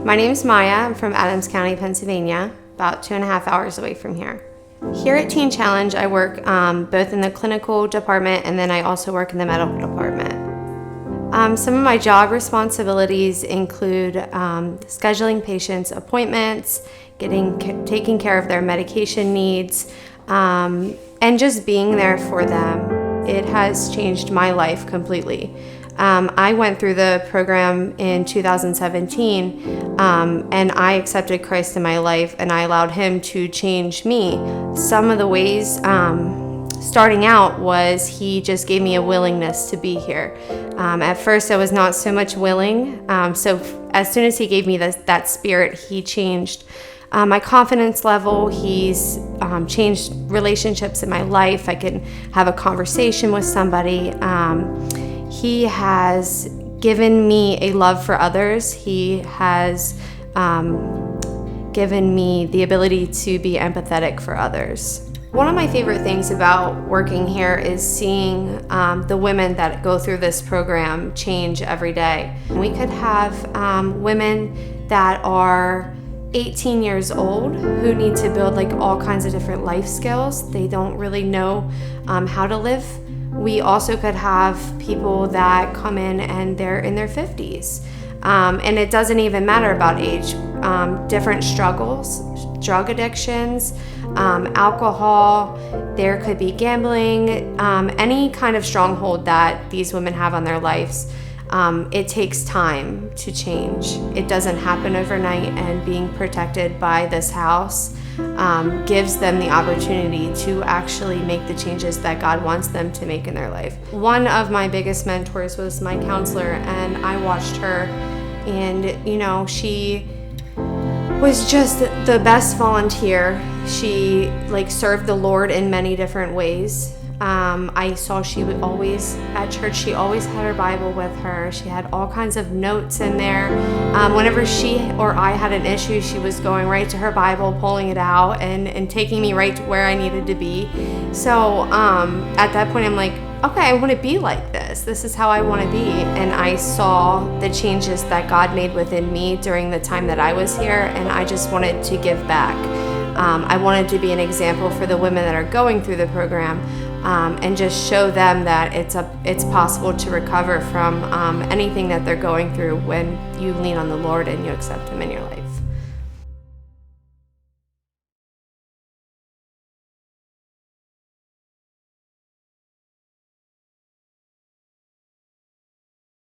My name is Maya. I'm from Adams County, Pennsylvania, about 2.5 hours away from here. Here at Teen Challenge, I work both in the clinical department and then I also work in the medical department. Some of my job responsibilities include scheduling patients' appointments, taking care of their medication needs, and just being there for them. It has changed my life completely. I went through the program in 2017 and I accepted Christ in my life and I allowed Him to change me. Some of the ways starting out was He just gave me a willingness to be here. At first I was not so much willing, so as soon as He gave me that spirit, He changed my confidence level. He's changed relationships in my life. I can have a conversation with somebody. He has given me a love for others. He has given me the ability to be empathetic for others. One of my favorite things about working here is seeing the women that go through this program change every day. We could have women that are 18 years old who need to build all kinds of different life skills. They don't really know how to live. We also could have people that come in and they're in their 50s. And it doesn't even matter about age. Different struggles, drug addictions, alcohol, there could be gambling, any kind of stronghold that these women have on their lives. It takes time to change. It doesn't happen overnight, and being protected by this house gives them the opportunity to actually make the changes that God wants them to make in their life. One of my biggest mentors was my counselor, and I watched her, and she was just the best volunteer. She served the Lord in many different ways. I saw she would always, at church, she always had her Bible with her. She had all kinds of notes in there. Whenever she or I had an issue, she was going right to her Bible, pulling it out, and taking me right to where I needed to be. So at that point, I'm like, okay, I want to be like this. This is how I want to be. And I saw the changes that God made within me during the time that I was here, and I just wanted to give back. I wanted to be an example for the women that are going through the program, and just show them that it's possible to recover from anything that they're going through when you lean on the Lord and you accept Him in your life.